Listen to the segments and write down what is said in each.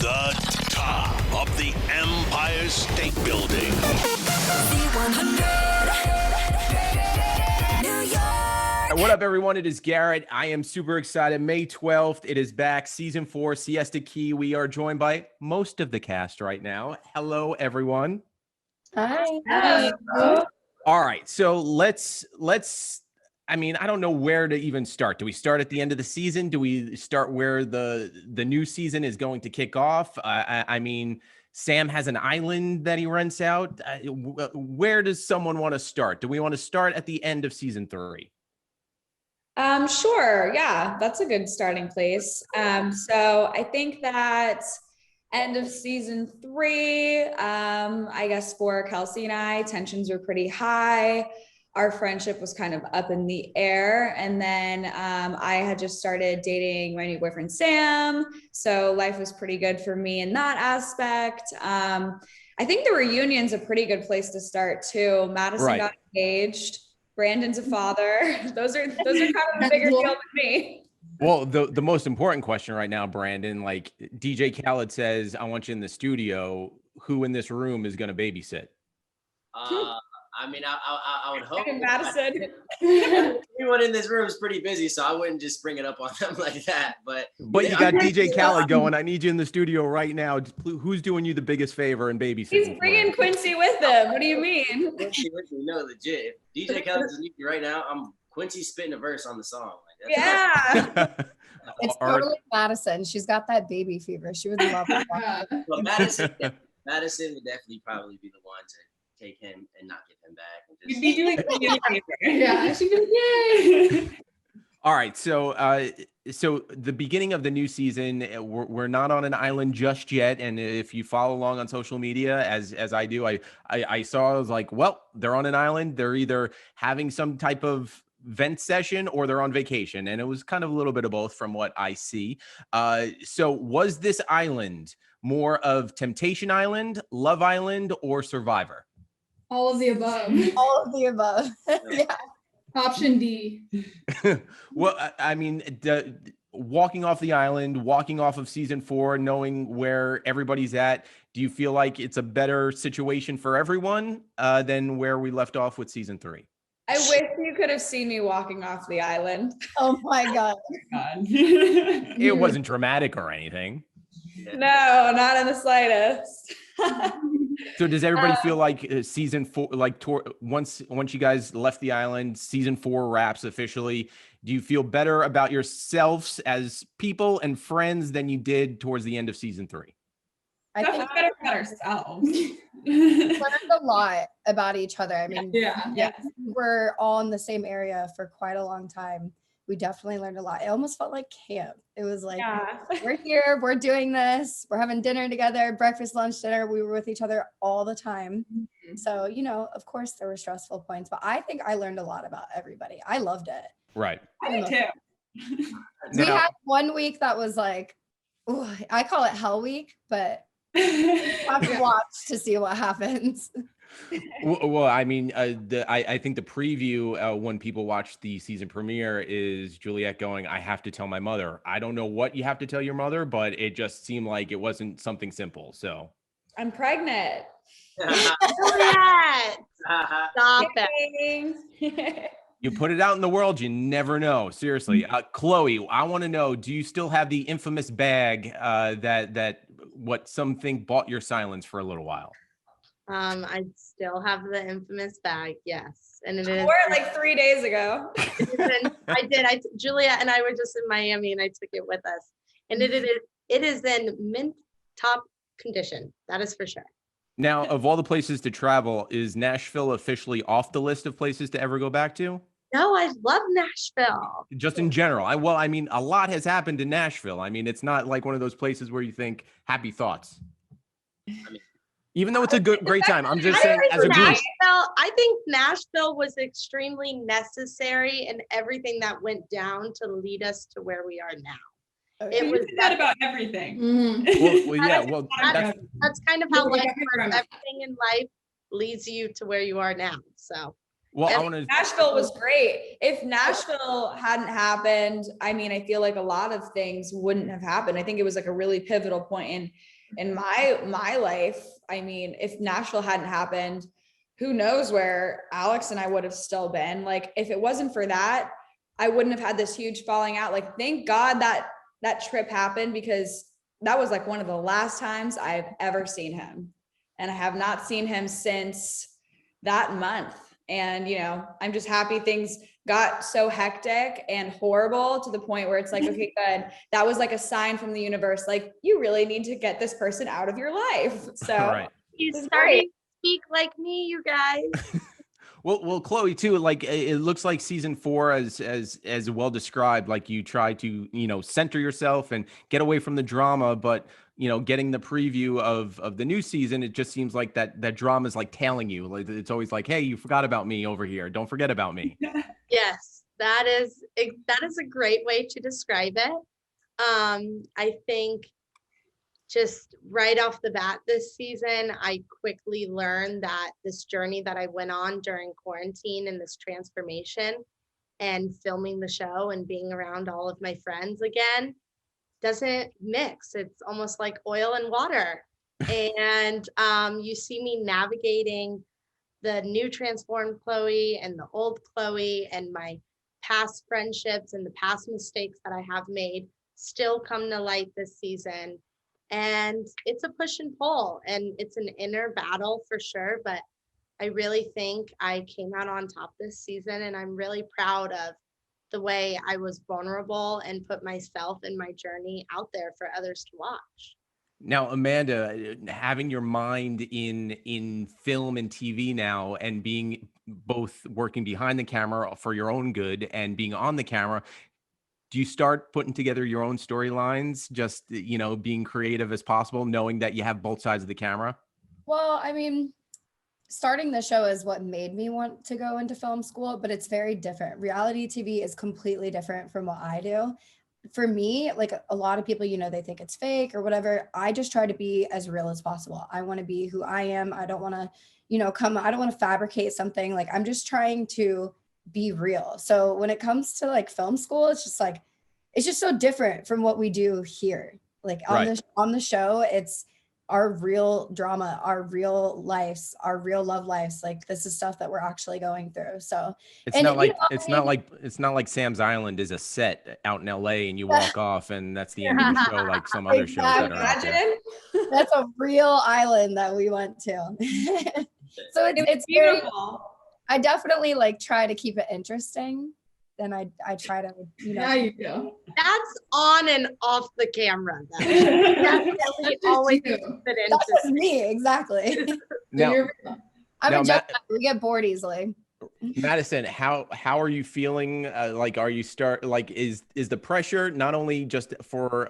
the top of the Empire State Building. What up, everyone? It is Garrett. I am super excited. May 12th, it is back. Season 4, Siesta Key. We are joined by most of the cast right now. Hello, everyone. Hi. Hello. All right, so let's. I mean, I don't know where to even start. Do we start at the end of the season? Do we start where the new season is going to kick off? I mean, Sam has an island that he rents out. Where does someone want to start? Do we want to start at the end of season 3? Sure. Yeah, that's a good starting place. So I think that end of season 3, I guess for Kelsey and I, tensions were pretty high. Our friendship was kind of up in the air. And then I had just started dating my new boyfriend, Sam. So life was pretty good for me in that aspect. I think the reunion's a pretty good place to start too. Madison got engaged. Brandon's a father. Those are kind of the bigger deal with me. Well, the most important question right now, Brandon, like DJ Khaled says, I want you in the studio. Who in this room is going to babysit? I mean, I would hope. Madison. Everyone in this room is pretty busy, so I wouldn't just bring it up on them like that. But you got DJ Khaled going. I need you in the studio right now. Who's doing you the biggest favor in babysitting? He's bringing Quincy with him. What do you mean? Quincy with me, no, legit. If DJ Khaled is with me right now, I'm Quincy spitting a verse on the song. Like, yeah. It's totally Madison. She's got that baby fever. She would love it. Well, Madison would definitely probably be the one to take him and not give him back. And just... You'd be doing the Yeah, she'd be yay. All right, so the beginning of the new season, we're not on an island just yet, and if you follow along on social media, as I do, I saw, I was like, well, they're on an island. They're either having some type of vent session or they're on vacation, and it was kind of a little bit of both from what I see. So was this island more of Temptation Island, Love Island, or Survivor? All of the above. All of the above. Yeah. Option D. Well, I mean, walking off the island, walking off of season 4, knowing where everybody's at, do you feel like it's a better situation for everyone than where we left off with season 3? I wish you could have seen me walking off the island. Oh my God. It wasn't dramatic or anything. No, not in the slightest. So does everybody feel like season 4, like once you guys left the island, season 4 wraps officially, do you feel better about yourselves as people and friends than you did towards the end of season 3? I think better about ourselves. we learned a lot about each other. I mean, Yeah. we're all in the same area for quite a long time. We definitely learned a lot. It almost felt like camp. It was like, we're here, we're doing this, we're having dinner together, breakfast, lunch, dinner. We were with each other all the time. Mm-hmm. So, of course there were stressful points, but I think I learned a lot about everybody. I loved it. Right. I did too. We had one week that was like, ooh, I call it hell week, but you have to watch to see what happens. Well, I mean, I think the preview when people watch the season premiere is Juliet going, I have to tell my mother. I don't know what you have to tell your mother, but it just seemed like it wasn't something simple. So I'm pregnant. Juliet! Stop it. You put it out in the world, you never know. Seriously. Chloe, I want to know, do you still have the infamous bag that what some think bought your silence for a little while? I still have the infamous bag, yes. And it is. Wore it like 3 days ago. I did. Julia and I were just in Miami and I took it with us. And it is in mint top condition. That is for sure. Now, of all the places to travel, is Nashville officially off the list of places to ever go back to? No, I love Nashville. Just in general. I mean, a lot has happened in Nashville. I mean, it's not like one of those places where you think happy thoughts. Even though it's a great time. I'm just saying as a group. I think Nashville was extremely necessary in everything that went down to lead us to where we are now. It was that about everything. That's kind of how life works. Everything in life leads you to where you are now. So Well, I And want to. Nashville was great. If Nashville hadn't happened, I mean, I feel like a lot of things wouldn't have happened. I think it was like a really pivotal point in my life. I mean, if Nashville hadn't happened, who knows where Alex and I would have still been. Like, if it wasn't for that, I wouldn't have had this huge falling out. Like, thank God that trip happened, because that was like one of the last times I've ever seen him. And I have not seen him since that month. And, you know, I'm just happy things got so hectic and horrible to the point where it's like, okay, good. That was like a sign from the universe. Like, you really need to get this person out of your life. So Right. he's It's starting great. to speak like me, you guys. Well, Chloe too. Like it looks like season 4, as well described. Like you try to, center yourself and get away from the drama, but getting the preview of the new season, it just seems like that drama is like tailing you. Like it's always like, hey, you forgot about me over here. Don't forget about me. Yes, that is a great way to describe it. I think just right off the bat this season, I quickly learned that this journey that I went on during quarantine and this transformation and filming the show and being around all of my friends again doesn't mix. It's almost like oil and water. And you see me navigating the new transformed Chloe and the old Chloe, and my past friendships and the past mistakes that I have made still come to light this season. And it's a push and pull, and it's an inner battle for sure. But I really think I came out on top this season, and I'm really proud of the way I was vulnerable and put myself and my journey out there for others to watch. Now, Amanda, having your mind in film and TV now, and being both working behind the camera for your own good and being on the camera, do you start putting together your own storylines, just, being creative as possible, knowing that you have both sides of the camera? Well, I mean, starting the show is what made me want to go into film school, but it's very different. Reality TV is completely different from what I do. For me, like a lot of people, they think it's fake or whatever. I just try to be as real as possible. I want to be who I am. I don't want to, I don't want to fabricate something. Like, I'm just trying to be real. So when it comes to like film school, it's just so different from what we do here. Like on the show, it's our real drama, our real lives, our real love lives. Like, this is stuff that we're actually going through. So It's not like Sam's Island is a set out in LA and you walk off and that's the end of the show, like some other shows that are out there. Imagine. that's a real island that we went to. So it's very, Beautiful. I definitely like try to keep it interesting. And I try to, There you go. That's on and off the camera. Though. Definitely always keep it that's interesting. just me, exactly. Now, I'm Now, a Gemini. We get bored easily. Madison, how are you feeling? Like, are you is the pressure not only just for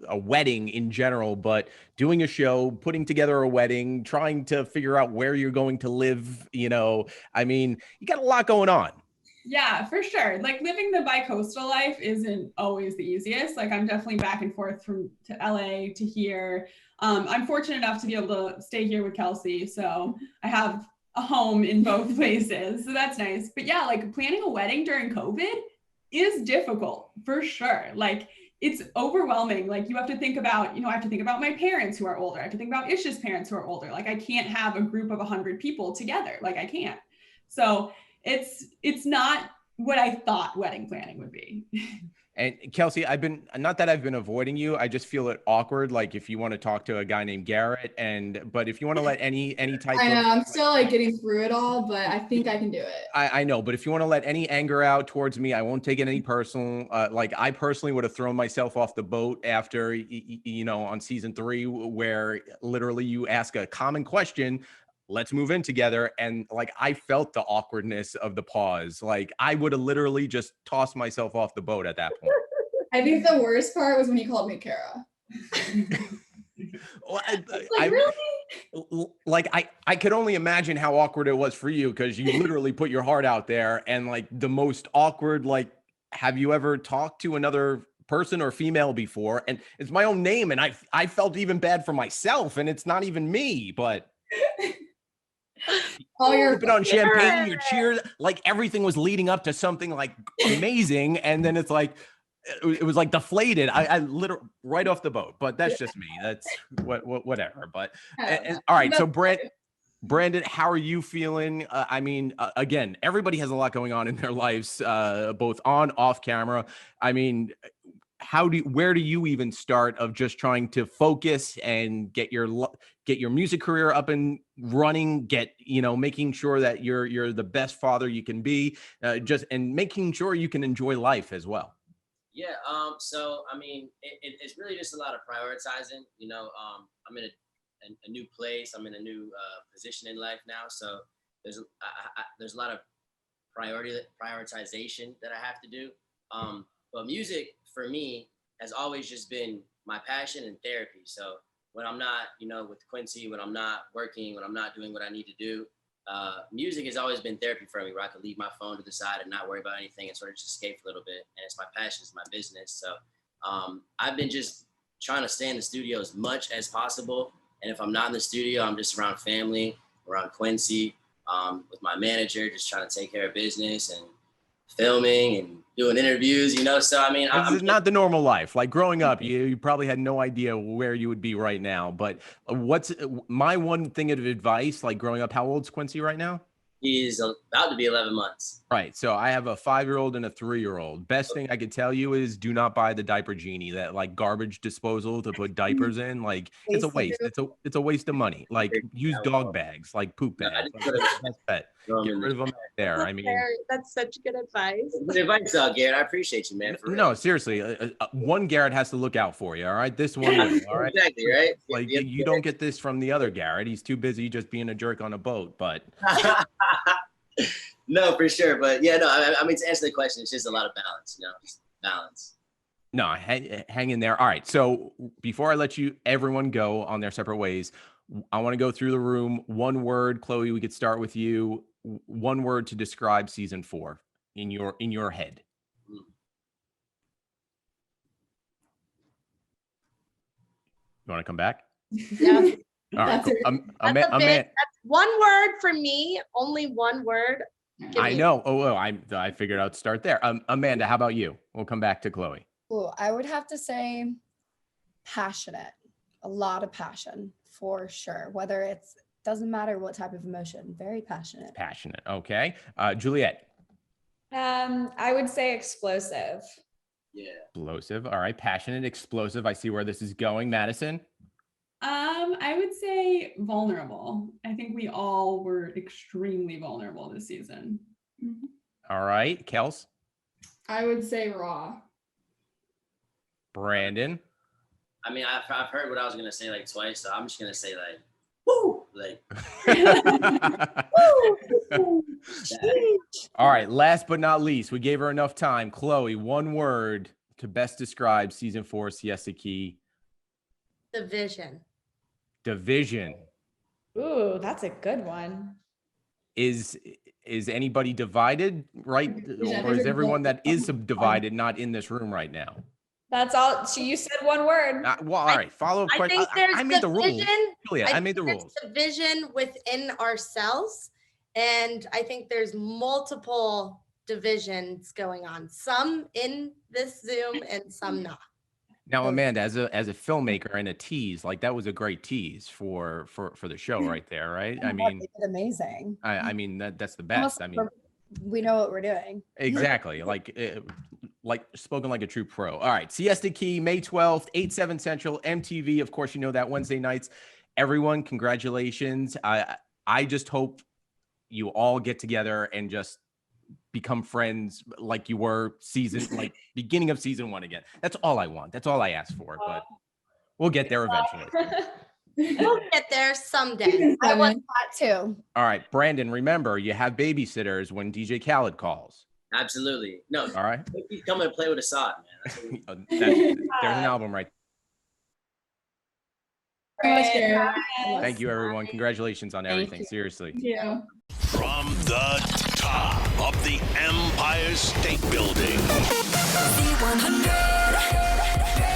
a wedding in general, but doing a show, putting together a wedding, trying to figure out where you're going to live? I mean, you got a lot going on. Yeah, for sure. Like, living the bi-coastal life isn't always the easiest. Like, I'm definitely back and forth to LA to here. I'm fortunate enough to be able to stay here with Kelsey. So I have a home in both places. So that's nice. But yeah, like planning a wedding during COVID is difficult for sure. Like, it's overwhelming. Like, you have to think about, I have to think about my parents who are older. I have to think about Ish's parents who are older. Like, I can't have a group of 100 people together. Like, I can't. So it's not what I thought wedding planning would be. And Kelsey, not that I've been avoiding you. I just feel it awkward. Like, if you want to talk to a guy named Garrett, but if you want to let any type I know, I'm still like getting through it all, but I think I can do it. I know, but if you want to let any anger out towards me, I won't take it any personal. Like, I personally would have thrown myself off the boat after, on season 3, where literally you ask a common question, let's move in together. And like, I felt the awkwardness of the pause. Like, I would have literally just tossed myself off the boat at that point. I think the worst part was when he called me Kara. Well, Really? Like, I could only imagine how awkward it was for you, because you literally put your heart out there, and like the most awkward, like, have you ever talked to another person or female before? And it's my own name, and I felt even bad for myself, and it's not even me, but sipping on champagne, your cheers, like everything was leading up to something like amazing, and then it's like it was like deflated. I literally right off the boat, but that's just me. That's whatever. But all right, so Brandon, how are you feeling? I mean, again, everybody has a lot going on in their lives, both on, off camera. I mean, where do you even start of just trying to focus and get your music career up and running, making sure that you're the best father you can be, and making sure you can enjoy life as well? Yeah. So I mean, it's really just a lot of prioritizing. I'm in a new place. I'm in a new position in life now. So there's a lot of prioritization that I have to do. But music for me has always just been my passion and therapy. So when I'm not, with Quincy, when I'm not working, when I'm not doing what I need to do, music has always been therapy for me, where I could leave my phone to the side and not worry about anything and sort of just escape for a little bit. And it's my passion, it's my business. So I've been just trying to stay in the studio as much as possible. And if I'm not in the studio, I'm just around family, around Quincy, with my manager, just trying to take care of business and filming and doing interviews, So I mean, this is not the normal life. Like growing up, you probably had no idea where you would be right now. But what's my one thing of advice, like growing up? How old's Quincy right now? He's about to be 11 months. Right. So I have a 5-year-old and a 3-year-old. Best thing I could tell you is do not buy the diaper genie, that like garbage disposal to put diapers in. Like it's a waste. It's a waste of money. Like use dog bags, like poop bags. Get rid of them there. I mean, that's such good advice. Good advice, Garrett. I appreciate you, man. No, seriously. One Garrett has to look out for you. All right. This one, all right. Exactly, right? Like you don't get this from the other Garrett. He's too busy just being a jerk on a boat. But no, for sure. But yeah, no, I mean, to answer the question, it's just a lot of balance, just balance. No, hang in there. All right. So before I let everyone go on their separate ways, I want to go through the room. One word, Chloe, we could start with you. One word to describe season 4 in your head. You want to come back? Yeah. All right. Cool. That's one word for me. Only one word. I know. I figured I'd start there. Amanda, how about you? We'll come back to Chloe. Well, I would have to say passionate. A lot of passion for sure. Whether doesn't matter what type of emotion. Very passionate. Passionate. Okay. Juliet. I would say explosive. Yeah. Explosive. All right. Passionate, explosive. I see where this is going. Madison. I would say vulnerable. I think we all were extremely vulnerable this season. Mm-hmm. All right. Kels. I would say raw. Brandon. I mean, I've heard what I was gonna say like twice, so I'm just gonna say like, woo, like. All right. Last but not least, we gave her enough time. Chloe, one word to best describe season 4 Siesta Key. Division. Ooh, that's a good one. Is anybody divided, right? Or is everyone that is divided not in this room right now? That's all. You said one word. Well, all right. Follow-up question. I made the rules. Julia, I made the rules. Division within ourselves, and I think there's multiple divisions going on. Some in this Zoom and some not. Now, Amanda, as a filmmaker and a tease, like that was a great tease for the show right there, right? I mean, they did amazing. I mean that's the best. I mean, we know what we're doing. Exactly. Like spoken like a true pro. All right. Siesta Key, May 12th, 8/7 Central, MTV. Of course, you know that Wednesday nights. Everyone, congratulations. I just hope you all get together and just become friends like you were beginning of season 1 again. That's all I want. That's all I ask for, but we'll get there eventually. We'll get there someday. I want that too. All right, Brandon, remember you have babysitters when DJ Khaled calls. Absolutely. No. All right. He's coming to play with Assad, man. There's an album right there. Thank you, everyone. Congratulations on everything. Seriously. Thank you. From the top of the Empire State Building. The 100.